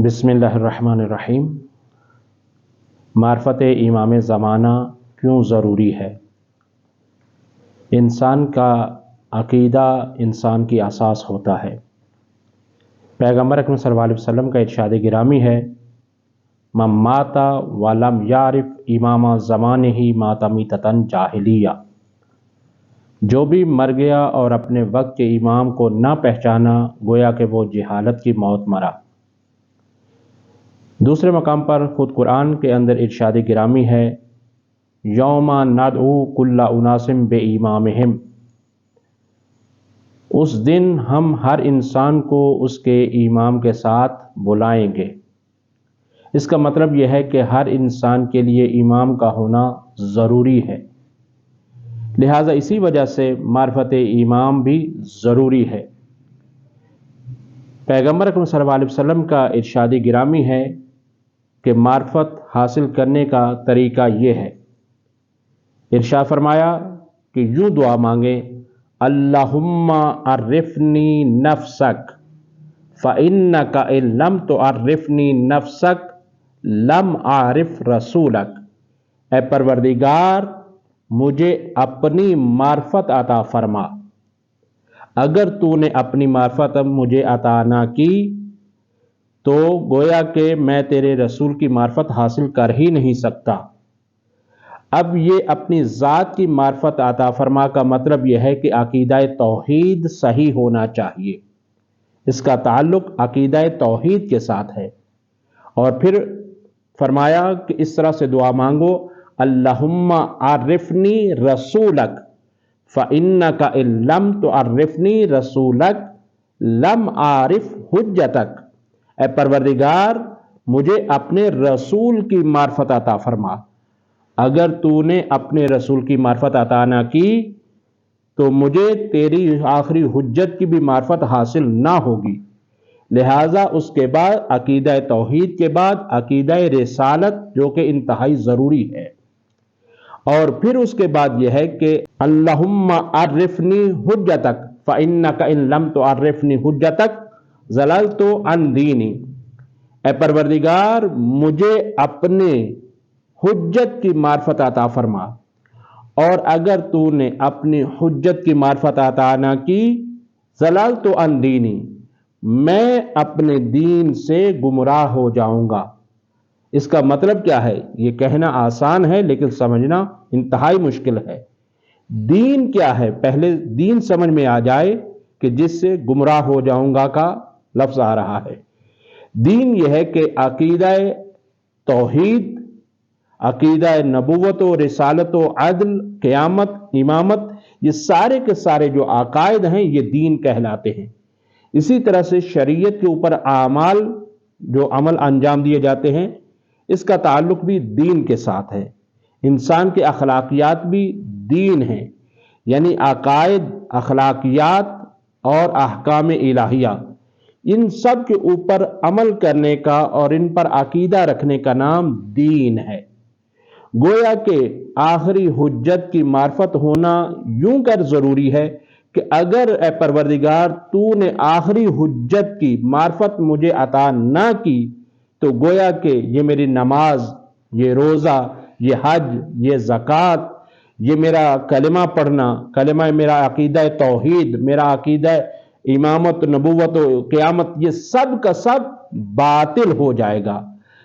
بسم اللہ الرحمن الرحیم۔ معرفت امام زمانہ کیوں ضروری ہے؟ انسان کا عقیدہ انسان کی اساس ہوتا ہے۔ پیغمبر اکرم صلی اللہ علیہ وسلم کا ارشاد گرامی ہے، من مات ولم یعرف امام زمانہ مات میتۃ جاہلیہ۔ جو بھی مر گیا اور اپنے وقت کے امام کو نہ پہچانا، گویا کہ وہ جہالت کی موت مرا۔ دوسرے مقام پر خود قرآن کے اندر ارشاد گرامی ہے، یوم ندعو کل اناس بامامہم۔ اس دن ہم ہر انسان کو اس کے امام کے ساتھ بلائیں گے۔ اس کا مطلب یہ ہے کہ ہر انسان کے لیے امام کا ہونا ضروری ہے، لہٰذا اسی وجہ سے معرفت امام بھی ضروری ہے۔ پیغمبر اکرم صلی اللہ علیہ وسلم کا ارشاد گرامی ہے کہ معرفت حاصل کرنے کا طریقہ یہ ہے۔ ارشاد فرمایا کہ یوں دعا مانگیں، اللہم عرفنی نفسک فإنک ان لم تعرفنی نفسک لم اعرف رسولک۔ اے پروردگار، مجھے اپنی معرفت عطا فرما، اگر تو نے اپنی معرفت مجھے عطا نہ کی تو گویا کہ میں تیرے رسول کی معرفت حاصل کر ہی نہیں سکتا۔ اب یہ اپنی ذات کی معرفت عطا فرما کا مطلب یہ ہے کہ عقیدہ توحید صحیح ہونا چاہیے، اس کا تعلق عقیدہ توحید کے ساتھ ہے۔ اور پھر فرمایا کہ اس طرح سے دعا مانگو، اللہم عرفنی رسولک فإنک ان لم تعرفنی رسولک لم اعرف حجتک۔ اے پروردگار، مجھے اپنے رسول کی معرفت عطا فرما، اگر تو نے اپنے رسول کی معرفت عطا نہ کی تو مجھے تیری آخری حجت کی بھی معرفت حاصل نہ ہوگی۔ لہٰذا اس کے بعد عقیدہ توحید کے بعد عقیدہ رسالت، جو کہ انتہائی ضروری ہے، اور پھر اس کے بعد یہ ہے کہ اللہم عرفنی حجتک فإنک ان لم تعرفنی حجتک ضللت عن دینی۔ اے پروردگار، مجھے اپنے حجت کی معرفت عطا فرما، اور اگر تو نے اپنی حجت کی معرفت عطا نہ کی، ضللت عن دینی، میں اپنے دین سے گمراہ ہو جاؤں گا۔ اس کا مطلب کیا ہے؟ یہ کہنا آسان ہے لیکن سمجھنا انتہائی مشکل ہے۔ دین کیا ہے؟ پہلے دین سمجھ میں آ جائے کہ جس سے گمراہ ہو جاؤں گا کا لفظ آ رہا ہے۔ دین یہ ہے کہ عقیدہ توحید، عقیدہ نبوت و رسالت و عدل، قیامت، امامت، یہ سارے کے سارے جو عقائد ہیں یہ دین کہلاتے ہیں۔ اسی طرح سے شریعت کے اوپر اعمال، جو عمل انجام دیے جاتے ہیں، اس کا تعلق بھی دین کے ساتھ ہے۔ انسان کے اخلاقیات بھی دین ہیں، یعنی عقائد، اخلاقیات اور احکام الہیہ، ان سب کے اوپر عمل کرنے کا اور ان پر عقیدہ رکھنے کا نام دین ہے۔ گویا کہ آخری حجت کی معرفت ہونا یوں کر ضروری ہے کہ اگر اے پروردگار تو نے آخری حجت کی معرفت مجھے عطا نہ کی تو گویا کہ یہ میری نماز، یہ روزہ، یہ حج، یہ زکوٰۃ، یہ میرا کلمہ پڑھنا، کلمہ میرا عقیدہ توحید، میرا عقیدہ امامت، نبوت و قیامت، یہ سب کا سب باطل ہو جائے گا۔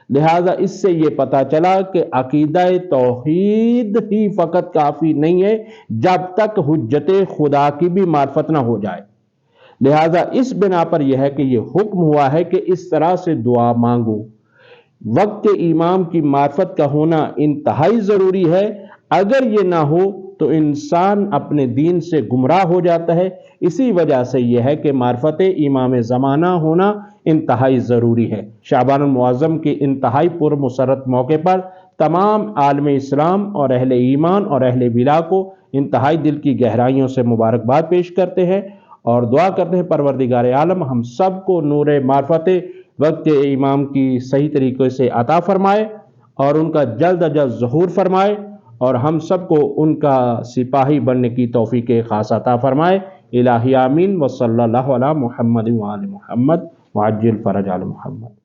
لہٰذا اس سے یہ پتہ چلا کہ عقیدہ توحید ہی فقط کافی نہیں ہے جب تک حجت خدا کی بھی معرفت نہ ہو جائے۔ لہٰذا اس بنا پر یہ ہے کہ یہ حکم ہوا ہے کہ اس طرح سے دعا مانگو۔ وقت کے امام کی معرفت کا ہونا انتہائی ضروری ہے، اگر یہ نہ ہو تو انسان اپنے دین سے گمراہ ہو جاتا ہے۔ اسی وجہ سے یہ ہے کہ معرفت امام زمانہ ہونا انتہائی ضروری ہے۔ شعبان المعظم کے انتہائی پرمسرت موقع پر تمام عالم اسلام اور اہل ایمان اور اہل ولا کو انتہائی دل کی گہرائیوں سے مبارکباد پیش کرتے ہیں اور دعا کرتے ہیں پروردگار عالم ہم سب کو نور معرفت وقت امام کی صحیح طریقے سے عطا فرمائے اور ان کا جلد از جلد ظہور فرمائے، اور ہم سب کو ان کا سپاہی بننے کی توفیق خاص عطا فرمائے۔ الہی آمین۔ وصلی اللہ علی محمد وآل محمد وعجل فرج آل محمد۔